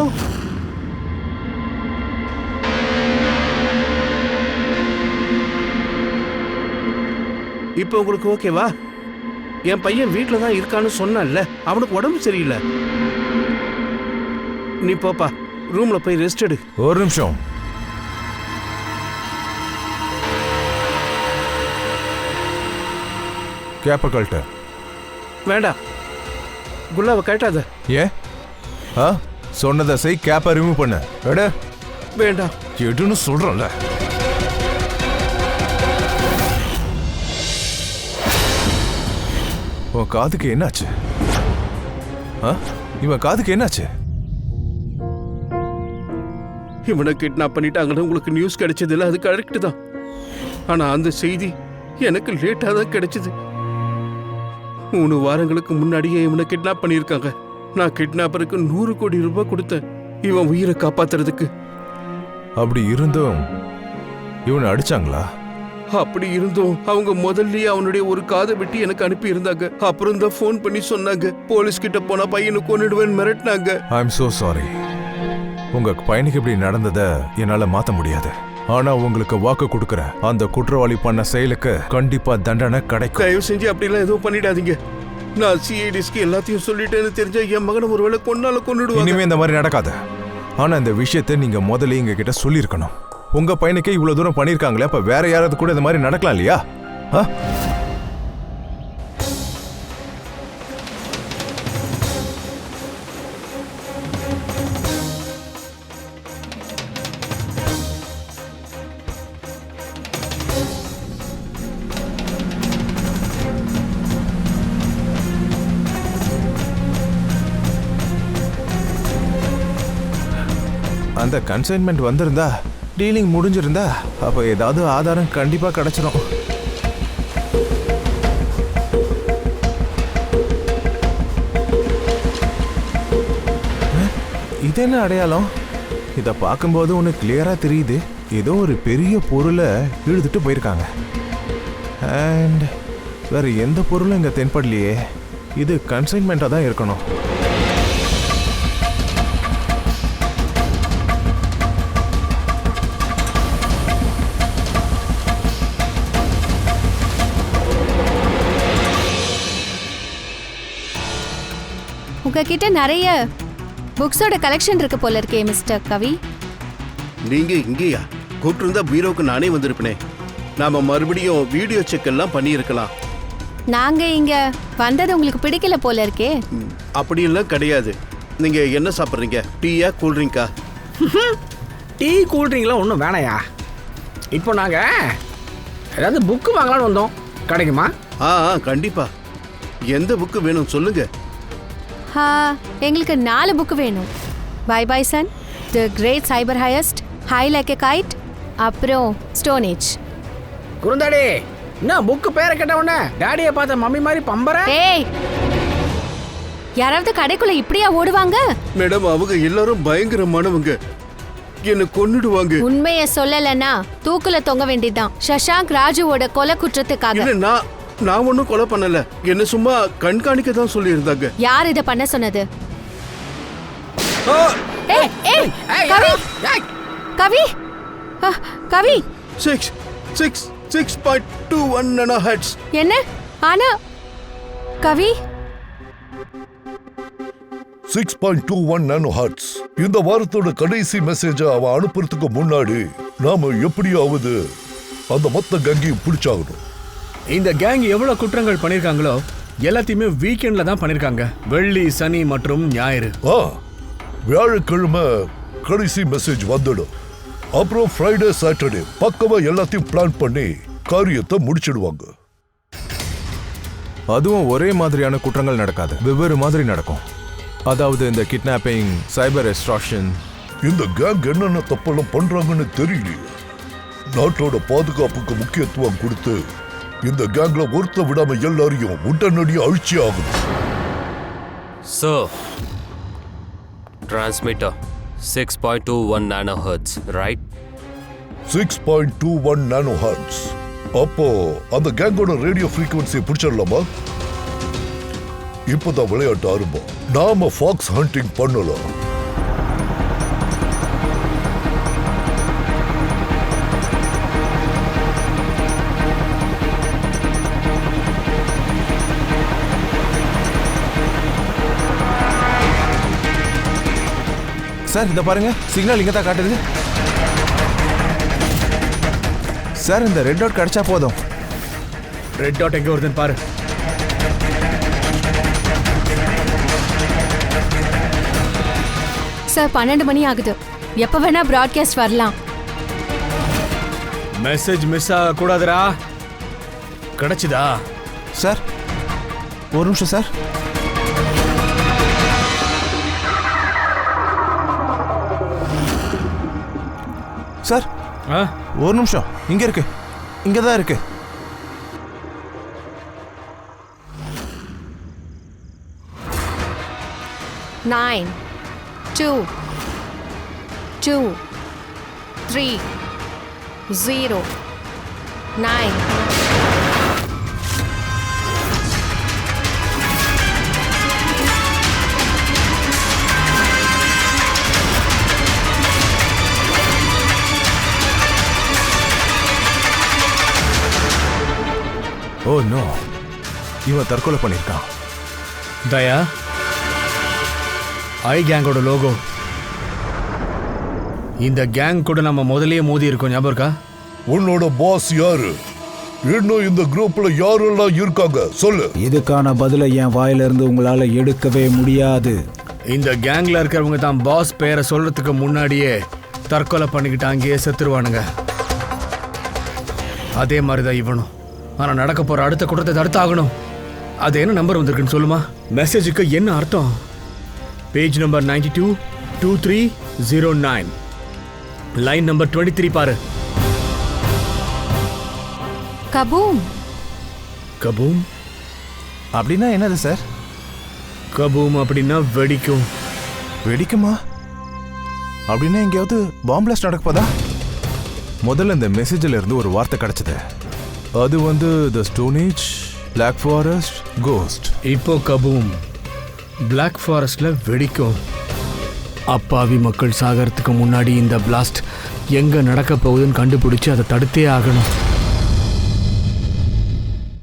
இப்போ உங்களுக்கு ஓகேவா? என் பையன் வீட்டில் தான் இருக்கான்னு சொன்னல, அவனுக்கு உடம்பு சரியில்லை. நீ போப்பா, ரூம்ல போய் ரெஸ்ட் எடு. ஒரு நிமிஷம். கேப்ப கழட்ட. வேண்டாம், குல்லாவை கட்டாத. ஏன்? சொன்னதை செய், கேப்பை ரிமூவ் பண்ண. வேண்டாம் எடுன்னு சொல்றேன்ல. உன் காதுக்கு என்னாச்சு? இவன் காதுக்கு என்னாச்சு? இவனை கிட்னாப் பண்ணிட்டாங்கன்னு உங்களுக்கு நியூஸ் கிடைச்சது இல்லை, அது கரெக்ட் தான். ஆனா அந்த செய்தி எனக்கு லேட்டா தான் கிடைச்சது. 3 வாரங்களுக்கு முன்னாடியே இவனை கிட்னாப் பண்ணியிருக்காங்க. நான் கிட்னாப்பருக்கு 100 கோடி ரூபாய் கொடுத்தேன் இவன் உயிரை காப்பாத்துறதுக்கு. அப்படி இருந்தும் இவனை அடிச்சாங்களா? அப்படி இருந்தும் அவங்க முதல்லயே அவனுடைய ஒரு காதை வெட்டி எனக்கு அனுப்பி இருந்தாங்க. அப்புறம் தான் ஃபோன் பண்ணி சொன்னாங்க, போலீஸ் கிட்ட போனா பையனை கொன்னுடுவேன்னு மிரட்டினாங்க. I am so sorry. உங்க பையனுக்கு இப்படி நடந்ததை என்னால மாத்த முடியாது. ஆனா உங்களுக்கு வாக்கு கொடுக்கறேன், அந்த குற்றவாளி பண்ண செயலுக்கு கண்டிப்பா தண்டனை கிடைக்கும். தயவு செஞ்சு அப்படிலாம் எதுவும் பண்ணிடாதீங்க. நான் சிஐடிஸ்க்கு எல்லாத்தையும் சொல்லிட்டேன்னு தெரிஞ்சா என் மகனை ஒருவேளை கொன்னுடுவாங்க. இனிமே இந்த மாதிரி நடக்காது. ஆனா இந்த விஷயத்தை நீங்க முதல்ல எங்க கிட்ட சொல்லியிருக்கணும். உங்க பையனுக்கே இவ்வளவு தூரம் பண்ணிருக்காங்களே, அப்ப வேற யாராவது கூட இந்த மாதிரி நடக்கலாம் இல்லையா? அந்த கன்சைன்மெண்ட் வந்திருந்தா, டீலிங் முடிஞ்சிருந்தா, அப்ப ஏதாவது ஆதாரம் கண்டிப்பா கிடைச்சிடும். இது என்ன அடையாளம்? இதை பார்க்கும்போது ஒன்று கிளியரா தெரியுது. ஏதோ ஒரு பெரிய பொருளை இழுத்துட்டு போயிருக்காங்க. அண்ட் வேற எந்த பொருளும் இங்க தென்படலையே. இது கன்சைன்மெண்டா தான் இருக்கணும். உங்ககிட்ட நிறைய புக்ஸோட கலெக்ஷன் இருக்கு போல இருக்கே மிஸ்டர் கவி. நீங்க இங்கேயா? கூப்பிட்டு பீரோவுக்கு நானே வந்திருப்பேனே. நாம மறுபடியும் வீடியோ செக் எல்லாம் பண்ணியிருக்கலாம். நாங்க இங்க வந்தது உங்களுக்கு பிடிக்கல போல இருக்கே. அப்படியெல்லாம் கிடையாது. நீங்க என்ன சாப்பிட்றீங்க? டீயா கூல்ட்ரிங்கா? டீ கூல்ட்ரிங்க்லாம் ஒன்றும் வேணாயா. இப்போ நாங்கள் ஏதாவது புக்கு வாங்கலான்னு வந்தோம், கிடைக்குமா? கண்டிப்பா. எந்த புக்கு வேணும் சொல்லுங்க. எங்களுக்கு 4 புக் வேணும். Bye bye son, the great cyber heist, high like a kite, அப்புறம் ஸ்டோன் ஏஜ். குருந்தாடி, என்ன புக்கு பேரை கேட்ட உடனே டாடியை பார்த்த மம்மி மாதிரி பம்பற? ஏய், யாராவது கடைக்குள்ள இப்படியா ஓடுவாங்க? மேடம், அவங்க எல்லாரும் பயங்கரமானவங்க. என்ன கொன்னுடுவாங்க. உண்மைய சொல்லலன்னா தூக்குல தொங்க வேண்டியதுதான். சஷாங்க் ராஜுவோட கொலை குற்றத்துக்காக. இல்ல நான் ஒன்னும் கொலை பண்ணல. என்ன சும்மா கண்காணிக்க தான் சொல்லி இருந்தாங்க. யார் இத பண்ண சொன்னது? ஏய் ஏய் கவி கவி கவி 6.21 nanohertz. என்ன? ஆனா கவி 6.21 nanohertz. இந்த வாரத்தோட கடைசி மெசேஜ அவன் அனுப்புறதுக்கு முன்னாடி நாம எப்படியாவது அந்த மொத்த கேங்கையும் பிடிச்சாகணும். இந்த கேங் எவ்வளவு குற்றங்கள் பண்ணிருக்காங்களோ எல்லாத்தையுமே வீக்கெண்ட்ல தான் பண்ணிருக்காங்க. வெள்ளி, சனி மற்றும் ஞாயிறு. வியாழக்கிழமை கடைசி மெசேஜ் வந்துடும். அப்புறம் ஃப்ரைடே, சாட்டர்டே பக்கமா எல்லாத்தையும் பிளான் பண்ணி காரியத்தை முடிச்சிடுவாங்க. அதுவும் ஒரே மாதிரியான குற்றங்கள் நடக்காது, வெவ்வேறு மாதிரி நடக்கும். அதாவது இந்த கிட்னாப்பிங், சைபர் எக்ஸ்ட்ராக்ஷன். இந்த கேங் என்னென்ன தப்பெல்லாம் பண்றாங்கன்னு தெரியலையே. நாட்டோட பாதுகாப்புக்கு முக்கியத்துவம் கொடுத்து இந்த கேங்ல ஒருத்த விடாம எல்லாரையும் உடனடியாக அழிச்சி ஆகும். So, transmitter 6.21 nanohertz, right? 6.21 nanohertz. அப்போ அந்த கேங்கோட ரேடியோ ஃப்ரீக்வன்சியை பிடிச்சிடலாமா? இப்போதான் விளையாட்டு ஆரம்பம். நாம ஃபாக்ஸ் ஹண்டிங் பண்ணலாம். சார் இத பாருங்க, சிக்னல் இங்க தான் காட்டுது. சார் இந்த ரெட் டாட் கிடைச்சா போதும். ரெட் டாட் எங்க வருதுன்னு பாரு. சார் 12 மணி ஆகுது. எப்ப வேணா பிராட்காஸ்ட் வரலாம். மெசேஜ் மிஸ் ஆக கூடாதுடா. கிடைச்சதா? சார் ஒரு நிமிஷம் சார். சார் ஒரு நிமிஷம், இங்க இருக்கு, இங்கதான் இருக்கு. Nine, 2, 2, 3, 0, 9. ஓ நோ, இவன் தற்கொலை பண்ணிருக்கான். தயா, ஐ கேங்கோட லோகோ. இந்த கேங் கூட நம்ம முதல்லயே மோதி இருக்கோம், ஞாபகம் இருக்கா? உன்னோட பாஸ் யாரு? இன்னும் இந்த குரூப்ல யாரெல்லாம் இருக்காங்க சொல்லு. இதுக்கான பதிலை என் வாயிலிருந்து உங்களால எடுக்கவே முடியாது. இந்த கேங்ல இருக்கிறவங்க தான் பாஸ் பேரை சொல்றதுக்கு முன்னாடியே தற்கொலை பண்ணிக்கிட்டு அங்கேயே செத்துருவானுங்க. அதே மாதிரிதான் இவனும். ஆனா நடக்க போற அடுத்த குற்றத்தை தடுத்தாகணும். அது என்ன நம்பர் வந்திருக்குன்னு சொல்லுமா? மெசேஜுக்கு என்ன அர்த்தம்? பேஜ் நம்பர் 922309, லைன் நம்பர் 23 பாரு. கபூம். கபூம் அப்படின்னா என்னது சார்? கபூம் அப்படின்னா வெடிக்கும். வெடிக்குமா? அப்படின்னா எங்கேயாவது பாம்பு பிளாஸ்ட் நடக்க போதா? முதல்ல இந்த மெசேஜில் இருந்து ஒரு வார்த்தை கிடைச்சது. அது வந்து the stone age, black forest, ghost. இப்போ கபூம் பிளாக் ஃபாரஸ்ட்ல வெடிக்கும். அப்பாவி மக்கள் சாகறதுக்கு முன்னாடி இந்த பிளாஸ்ட் எங்க நடக்க போகுதுன்னு கண்டுபிடிச்சு அதை தடுத்தே ஆகணும்.